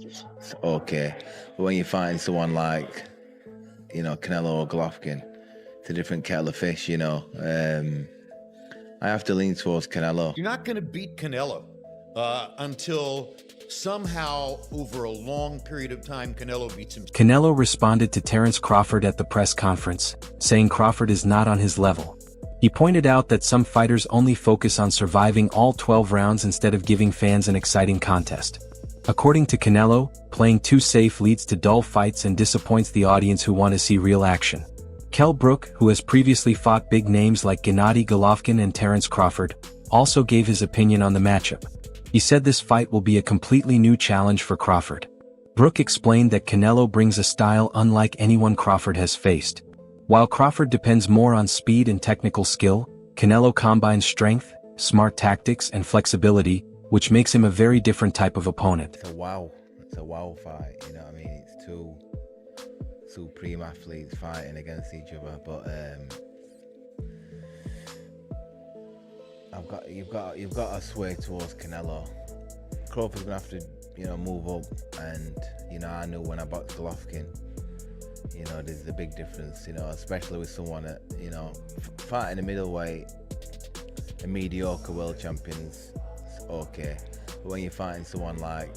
it's okay. But when you find someone like, Canelo or Golovkin, it's a different kettle of fish, I have to lean towards Canelo. You're not going to beat Canelo until somehow over a long period of time Canelo beats him. Canelo responded to Terence Crawford at the press conference, saying Crawford is not on his level. He pointed out that some fighters only focus on surviving all 12 rounds instead of giving fans an exciting contest. According to Canelo, playing too safe leads to dull fights and disappoints the audience who want to see real action. Brook, who has previously fought big names like Gennady Golovkin and Terence Crawford, also gave his opinion on the matchup. He said this fight will be a completely new challenge for Crawford. Brook explained that Canelo brings a style unlike anyone Crawford has faced. While Crawford depends more on speed and technical skill, Canelo combines strength, smart tactics, and flexibility, which makes him a very different type of opponent. It's a wow fight, It's two supreme athletes fighting against each other, but you've got to sway towards Canelo. Crawford's gonna have to, move up, and I knew when I boxed Golovkin, there's a big difference, especially with someone that, fighting a middleweight, a mediocre world champion's okay, but when you're fighting someone like,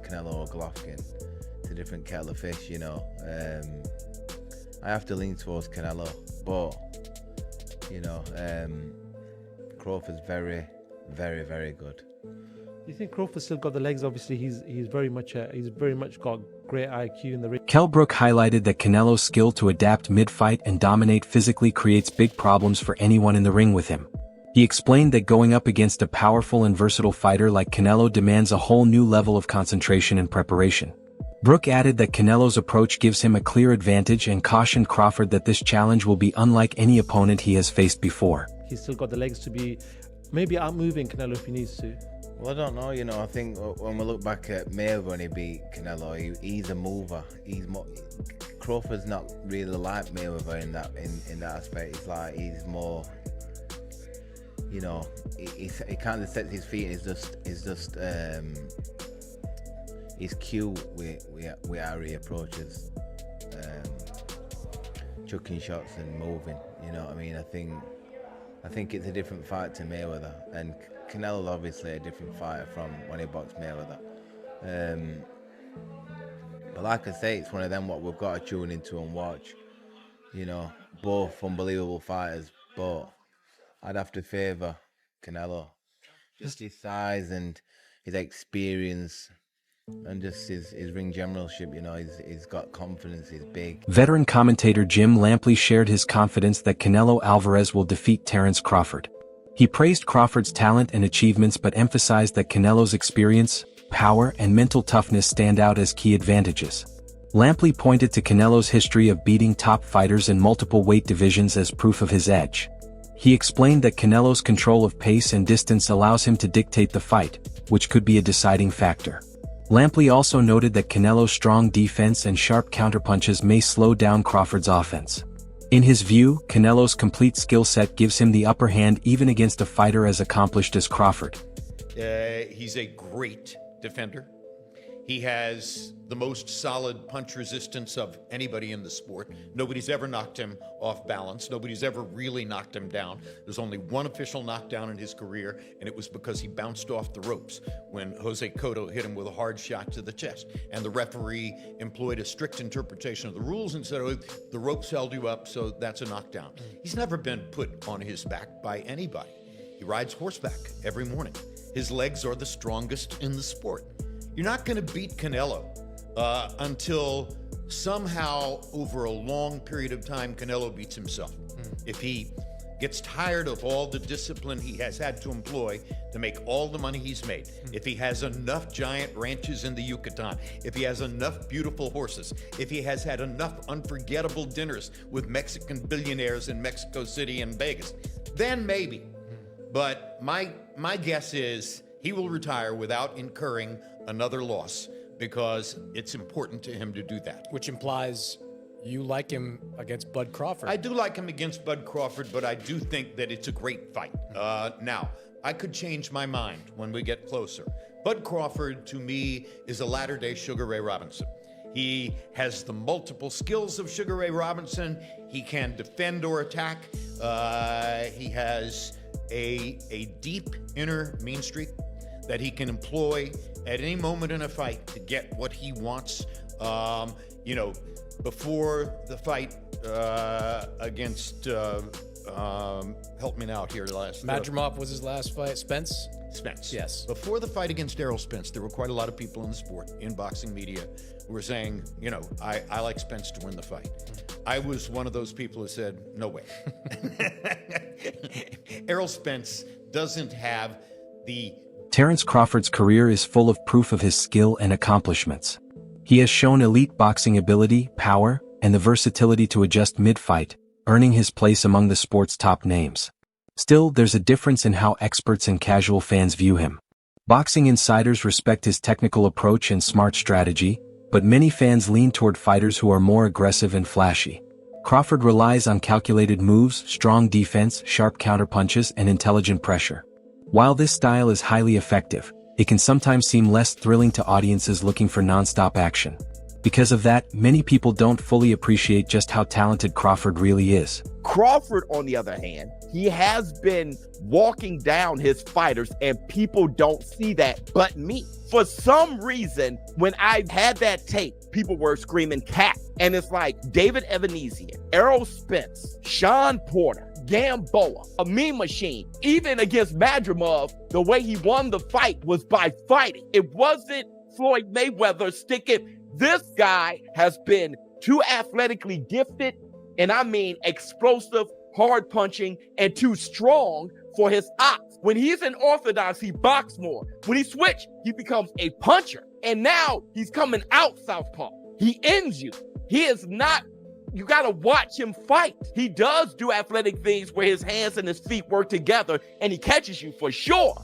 Canelo or Golovkin, it's a different kettle of fish, I have to lean towards Canelo, but Crawford's very, very, very good. Do you think Crawford's still got the legs? Obviously, he's very much got great IQ in the ring. Brook highlighted that Canelo's skill to adapt mid-fight and dominate physically creates big problems for anyone in the ring with him. He explained that going up against a powerful and versatile fighter like Canelo demands a whole new level of concentration and preparation. Brook added that Canelo's approach gives him a clear advantage and cautioned Crawford that this challenge will be unlike any opponent he has faced before. He's still got the legs to be maybe outmoving Canelo if he needs to. Well, I don't know, I think when we look back at Mayweather when he beat Canelo, he's a mover. Crawford's not really like Mayweather in that aspect. He's more, he kind of sets his feet. He's cute with how he approaches, chucking shots and moving. I think it's a different fight to Mayweather, and Canelo's obviously a different fighter from when he boxed Mayweather. But like I say, it's one of them what we've got to tune into and watch. Both unbelievable fighters, but I'd have to favour Canelo. Just his size and his experience and just his ring generalship, he's got confidence, he's big. Veteran commentator Jim Lampley shared his confidence that Canelo Alvarez will defeat Terence Crawford. He praised Crawford's talent and achievements but emphasized that Canelo's experience, power, and mental toughness stand out as key advantages. Lampley pointed to Canelo's history of beating top fighters in multiple weight divisions as proof of his edge. He explained that Canelo's control of pace and distance allows him to dictate the fight, which could be a deciding factor. Lampley also noted that Canelo's strong defense and sharp counterpunches may slow down Crawford's offense. In his view, Canelo's complete skill set gives him the upper hand even against a fighter as accomplished as Crawford. He's a great defender. He has the most solid punch resistance of anybody in the sport. Nobody's ever knocked him off balance. Nobody's ever really knocked him down. There's only one official knockdown in his career, and it was because he bounced off the ropes when Jose Cotto hit him with a hard shot to the chest. And the referee employed a strict interpretation of the rules and said, oh, the ropes held you up, so that's a knockdown. He's never been put on his back by anybody. He rides horseback every morning. His legs are the strongest in the sport. You're not going to beat Canelo until somehow over a long period of time Canelo beats himself. If he gets tired of all the discipline he has had to employ to make all the money he's made, if he has enough giant ranches in the Yucatan, if he has enough beautiful horses, if he has had enough unforgettable dinners with Mexican billionaires in Mexico City and Vegas, then maybe. But my guess is he will retire without incurring another loss because it's important to him to do that. Which implies you like him against Bud Crawford. I do like him against Bud Crawford, but I do think that it's a great fight. Now, I could change my mind when we get closer, Bud Crawford, to me, is a latter-day Sugar Ray Robinson. He has the multiple skills of Sugar Ray Robinson. He can defend or attack. He has a deep inner mean streak that he can employ at any moment in a fight to get what he wants. You know, before the fight against, help me out here, Madrimov was his last fight. Spence? Spence. Yes. Before the fight against Errol Spence, there were quite a lot of people in the sport, in boxing media, who were saying, you know, I like Spence to win the fight. I was one of those people who said, no way. Errol Spence doesn't have the... Terence Crawford's career is full of proof of his skill and accomplishments. He has shown elite boxing ability, power, and the versatility to adjust mid-fight, earning his place among the sport's top names. Still, there's a difference in how experts and casual fans view him. Boxing insiders respect his technical approach and smart strategy, but many fans lean toward fighters who are more aggressive and flashy. Crawford relies on calculated moves, strong defense, sharp counterpunches, and intelligent pressure. While this style is highly effective, it can sometimes seem less thrilling to audiences looking for non-stop action. Because of that, many people don't fully appreciate just how talented Crawford really is. Crawford, on the other hand, he has been walking down his fighters, and people don't see that but me. For some reason, when I had that tape, people were screaming cat. And it's like David Evanesian, Errol Spence, Sean Porter, Gamboa, a meme machine. Even against Madrimov, the way he won the fight was by fighting. It wasn't Floyd Mayweather sticking. This guy has been too athletically gifted, and I mean explosive, hard punching, and too strong for his ops. When he's in orthodox, he boxes more. When he switch, he becomes a puncher. And now he's coming out southpaw. He ends you. He is not, you gotta watch him fight. He does do athletic things where his hands and his feet work together, and he catches you for sure.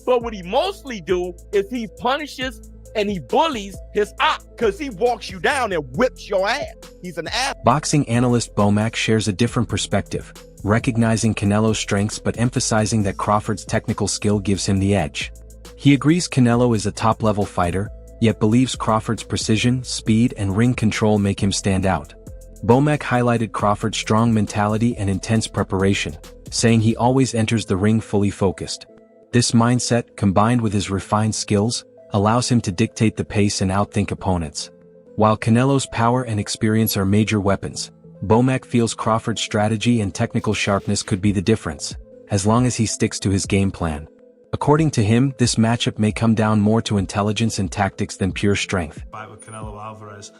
But what he mostly do is he punishes and he bullies his op because he walks you down and whips your ass. He's an ass. Boxing analyst Bomac shares a different perspective, recognizing Canelo's strengths but emphasizing that Crawford's technical skill gives him the edge. He agrees Canelo is a top-level fighter, yet believes Crawford's precision, speed, and ring control make him stand out. Bomac highlighted Crawford's strong mentality and intense preparation, saying he always enters the ring fully focused. This mindset, combined with his refined skills, allows him to dictate the pace and outthink opponents. While Canelo's power and experience are major weapons, Bomac feels Crawford's strategy and technical sharpness could be the difference, as long as he sticks to his game plan. According to him, this matchup may come down more to intelligence and tactics than pure strength. Fight with Canelo Alvarez.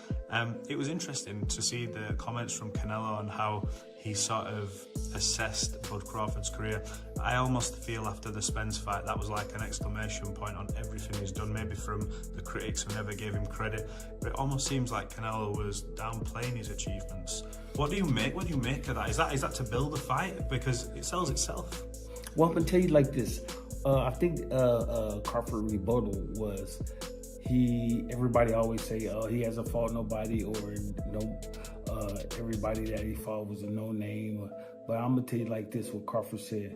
It was interesting to see the comments from Canelo on how he sort of assessed Bud Crawford's career. I almost feel after the Spence fight that was like an exclamation point on everything he's done, maybe from the critics who never gave him credit, but it almost seems like Canelo was downplaying his achievements. What do you make of that? Is that to build a fight? Because it sells itself. Well, I'm gonna tell you like this. I think Crawford rebuttal was everybody always say he hasn't fought nobody, or everybody that he fought was a no name. But I'm gonna tell you like this: what Crawford said.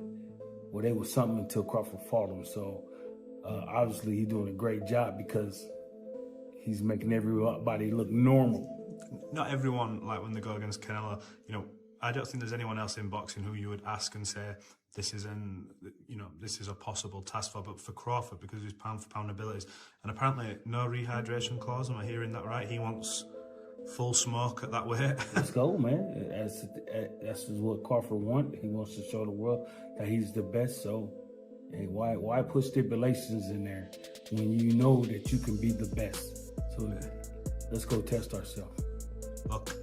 Well, they was something until Crawford fought him. So obviously he's doing a great job because he's making everybody look normal. Not everyone, like when they go against Canelo, I don't think there's anyone else in boxing who you would ask and say, this is a possible task for, but for Crawford, because of his pound for pound abilities, and apparently no rehydration clause. Am I hearing that right? He wants full smoke at that weight. Let's go, man. That's what Crawford wants. He wants to show the world that he's the best. So, hey, why put stipulations in there when you know that you can be the best? So let's go test ourselves. Look,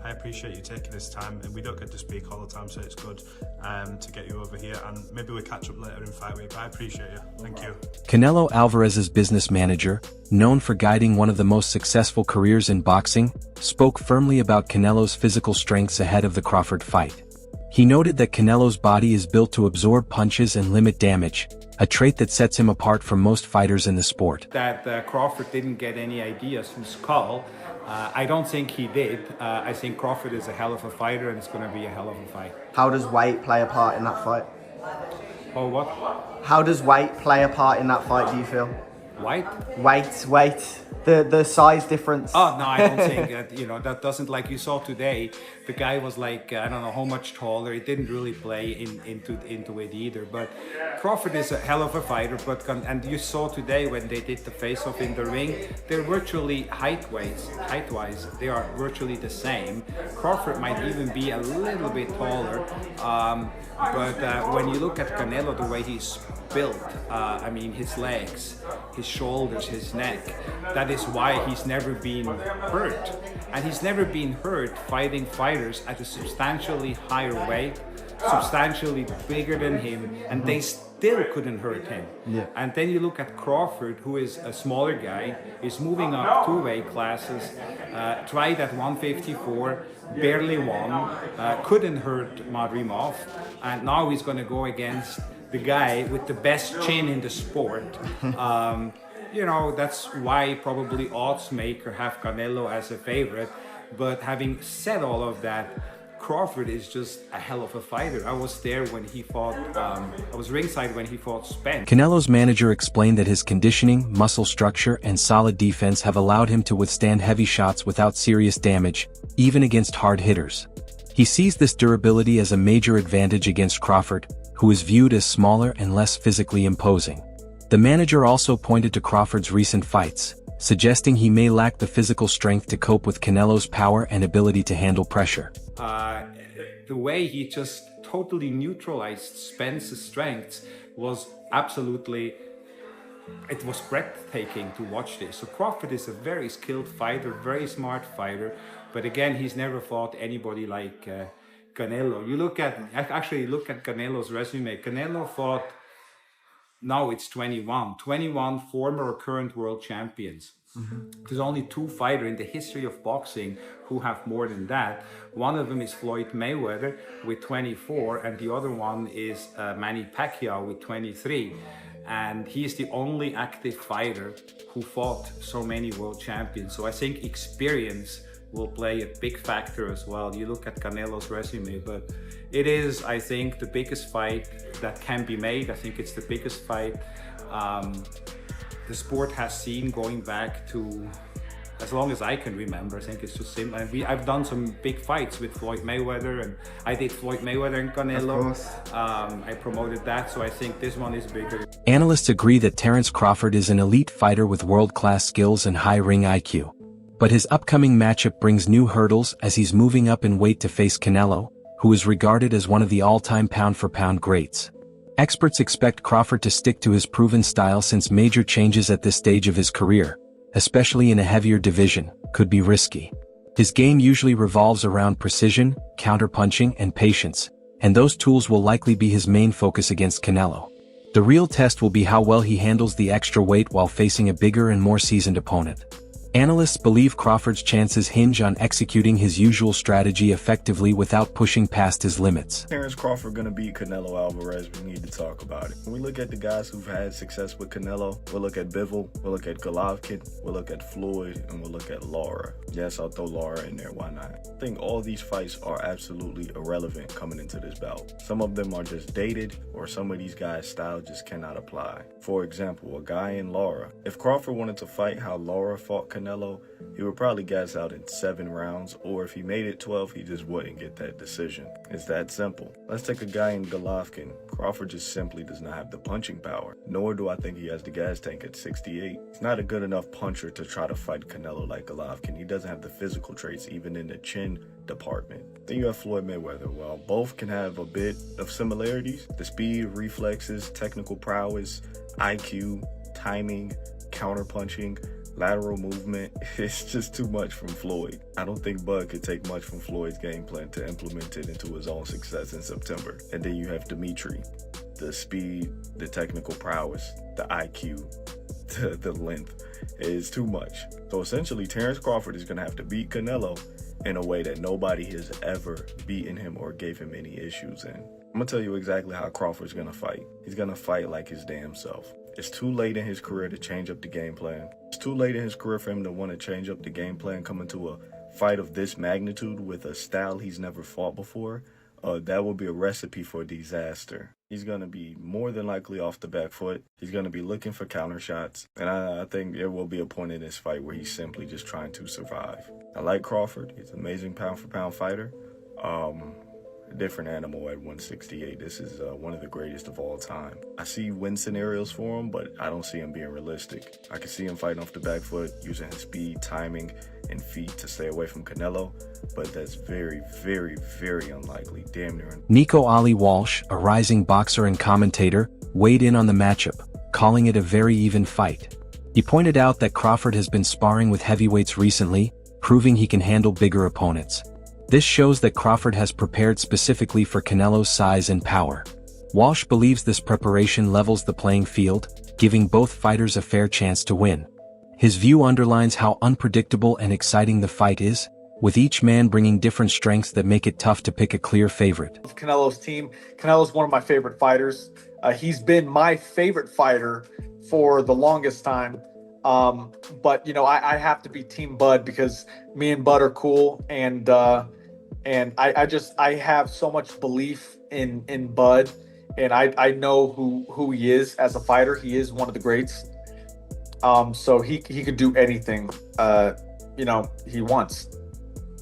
I appreciate you taking this time, and we don't get to speak all the time, so it's good to get you over here, and maybe we'll catch up later in Fight Week, but I appreciate you. Thank you. Canelo Alvarez's business manager, known for guiding one of the most successful careers in boxing, spoke firmly about Canelo's physical strengths ahead of the Crawford fight. He noted that Canelo's body is built to absorb punches and limit damage, a trait that sets him apart from most fighters in the sport. That Crawford didn't get any ideas from Skull. I don't think he did. I think Crawford is a hell of a fighter, and it's going to be a hell of a fight. How does weight play a part in that fight? Oh, what? How does weight play a part in that fight, do you feel? Weight. The size difference. Oh no, I don't think that. That doesn't, like you saw today. The guy was like, I don't know how much taller. He didn't really play into it either. But Crawford is a hell of a fighter. And you saw today when they did the face-off in the ring, they're virtually height-wise, they are virtually the same. Crawford might even be a little bit taller. But when you look at Canelo, the way he's built, his legs, his shoulders, his neck, that is why he's never been hurt. And he's never been hurt fighting fighters at a substantially higher weight, substantially bigger than him, and they still couldn't hurt him. Yeah. And then you look at Crawford, who is a smaller guy, is moving up 2 weight classes, tried at 154, barely won, couldn't hurt Madrimov, and now he's going to go against the guy with the best chin in the sport. That's why probably odds maker have Canelo as a favorite. But having said all of that, Crawford is just a hell of a fighter. I was there when he fought, I was ringside when he fought Spence. Canelo's manager explained that his conditioning, muscle structure, and solid defense have allowed him to withstand heavy shots without serious damage, even against hard hitters. He sees this durability as a major advantage against Crawford, who is viewed as smaller and less physically imposing. The manager also pointed to Crawford's recent fights, suggesting he may lack the physical strength to cope with Canelo's power and ability to handle pressure. The way he just totally neutralized Spence's strengths was absolutely, it was breathtaking to watch this. So Crawford is a very skilled fighter, very smart fighter, but again, he's never fought anybody like Canelo. You look at Canelo's resume. Canelo fought, now it's 21 former or current world champions. There's only 2 fighters in the history of boxing who have more than that. One of them is Floyd Mayweather with 24, and the other one is Manny Pacquiao with 23. And he's the only active fighter who fought so many world champions. So I think experience will play a big factor as well. You look at Canelo's resume, but it is, I think, the biggest fight that can be made. I think it's the biggest fight the sport has seen going back to as long as I can remember. I think it's just simple. And I've done some big fights with Floyd Mayweather, and I did Floyd Mayweather and Canelo. I promoted that, so I think this one is bigger. Analysts agree that Terence Crawford is an elite fighter with world-class skills and high ring IQ. But his upcoming matchup brings new hurdles as he's moving up in weight to face Canelo, who is regarded as one of the all-time pound-for-pound greats. Experts expect Crawford to stick to his proven style since major changes at this stage of his career, especially in a heavier division, could be risky. His game usually revolves around precision, counterpunching, and patience, and those tools will likely be his main focus against Canelo. The real test will be how well he handles the extra weight while facing a bigger and more seasoned opponent. Analysts believe Crawford's chances hinge on executing his usual strategy effectively without pushing past his limits. Terence Crawford gonna beat Canelo Alvarez. We need to talk about it. When we look at the guys who've had success with Canelo, we'll look at Bivol, we'll look at Golovkin, we'll look at Floyd, and we'll look at Lara. Yes, I'll throw Lara in there, why not? I think all these fights are absolutely irrelevant coming into this bout. Some of them are just dated, or some of these guys' style just cannot apply. For example, a guy in Lara. If Crawford wanted to fight how Lara fought Canelo, he would probably gas out in 7 rounds, or if he made it 12, he just wouldn't get that decision. It's that simple. Let's take a guy in Golovkin. Crawford just simply does not have the punching power, nor do I think he has the gas tank at 68. He's not a good enough puncher to try to fight Canelo like Golovkin. He doesn't have the physical traits, even in the chin department. Then you have Floyd Mayweather. While both can have a bit of similarities, the speed, reflexes, technical prowess, IQ, timing, counterpunching, lateral movement, it's just too much from Floyd. I don't think Bud could take much from Floyd's game plan to implement it into his own success in September. And then you have Dimitri. The speed, the technical prowess, the IQ, the length is too much. So essentially, Terence Crawford is going to have to beat Canelo in a way that nobody has ever beaten him or gave him any issues in. I'm going to tell you exactly how Crawford's going to fight. He's going to fight like his damn self. It's too late in his career to change up the game plan. It's too late in his career for him to want to change up the game plan coming to a fight of this magnitude with a style he's never fought before. that will be a recipe for disaster. He's going to be more than likely off the back foot. He's going to be looking for counter shots. And I think there will be a point in this fight where he's simply just trying to survive. I like Crawford. He's an amazing pound-for-pound fighter. A different animal at 168. This is one of the greatest of all time. I see win scenarios for him, but I don't see him being realistic. I can see him fighting off the back foot, using his speed, timing, and feet to stay away from Canelo, but that's very, very, very unlikely. Damn near. Nico Ali Walsh, a rising boxer and commentator, weighed in on the matchup, calling it a very even fight. He pointed out that Crawford has been sparring with heavyweights recently, proving he can handle bigger opponents. This shows that Crawford has prepared specifically for Canelo's size and power. Walsh believes this preparation levels the playing field, giving both fighters a fair chance to win. His view underlines how unpredictable and exciting the fight is, with each man bringing different strengths that make it tough to pick a clear favorite. Canelo's team. Canelo's one of my favorite fighters. He's been my favorite fighter for the longest time. But you know, I have to be Team Bud because me and Bud are cool, and I have so much belief in Bud, and I know who he is as a fighter. He is one of the greats. So he could do anything, you know, he wants.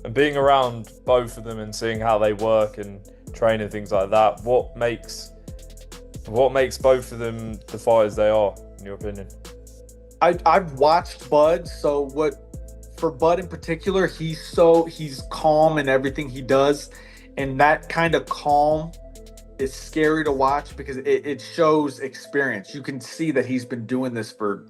And being around both of them and seeing how they work and train and things like that, what makes both of them the fighters they are, in your opinion? I've watched Bud, so for Bud in particular, he's calm in everything he does, and that kind of calm is scary to watch because it shows experience. You can see that he's been doing this for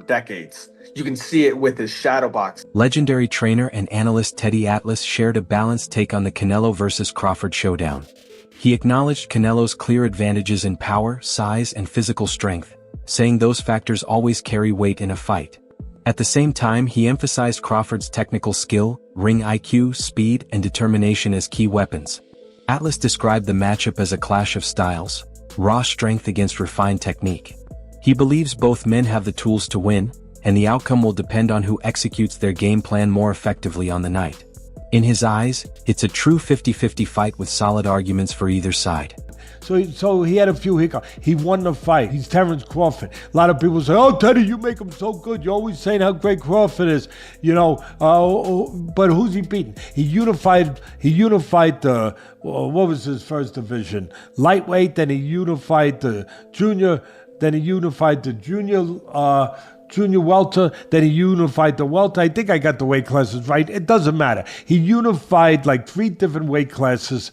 decades. You can see it with his shadow box. Legendary trainer and analyst Teddy Atlas shared a balanced take on the Canelo versus Crawford showdown. He acknowledged Canelo's clear advantages in power, size, and physical strength, saying those factors always carry weight in a fight. At the same time, he emphasized Crawford's technical skill, ring IQ, speed, and determination as key weapons. Atlas described the matchup as a clash of styles, raw strength against refined technique. He believes both men have the tools to win, and the outcome will depend on who executes their game plan more effectively on the night. In his eyes, it's a true 50-50 fight with solid arguments for either side. So he had a few hiccups. He won the fight. He's Terence Crawford. A lot of people say, "Oh, Teddy, you make him so good. You're always saying how great Crawford is." You know, but who's he beating? He unified the what was his first division? Lightweight. Then he unified the junior. Then he unified the junior welter, then he unified the welter. I think I got the weight classes right. It doesn't matter. He unified like 3 different weight classes.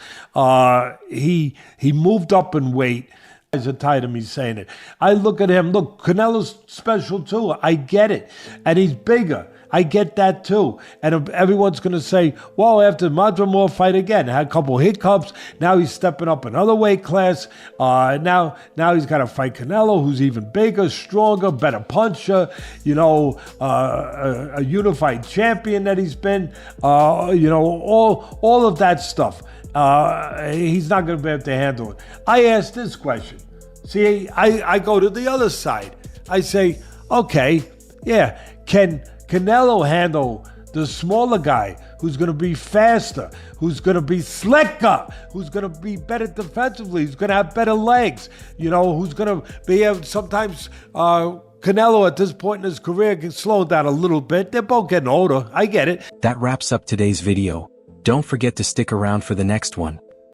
He moved up in weight. Guys are tired of me saying it. I look at him. Look, Canelo's special too. I get it. And he's bigger. I get that too. And everyone's going to say, well, after Madrimore fight again, had a couple hiccups. Now he's stepping up another weight class. Now he's got to fight Canelo, who's even bigger, stronger, better puncher, you know, a unified champion that he's been, you know, all of that stuff. He's not going to be able to handle it. I asked this question. See, I go to the other side. I say, okay, yeah, can Canelo handle the smaller guy who's going to be faster, who's going to be slicker, who's going to be better defensively, who's going to have better legs, you know, who's going to be able sometimes Canelo at this point in his career can slow down a little bit. They're both getting older. I get it. That wraps up today's video. Don't forget to stick around for the next one.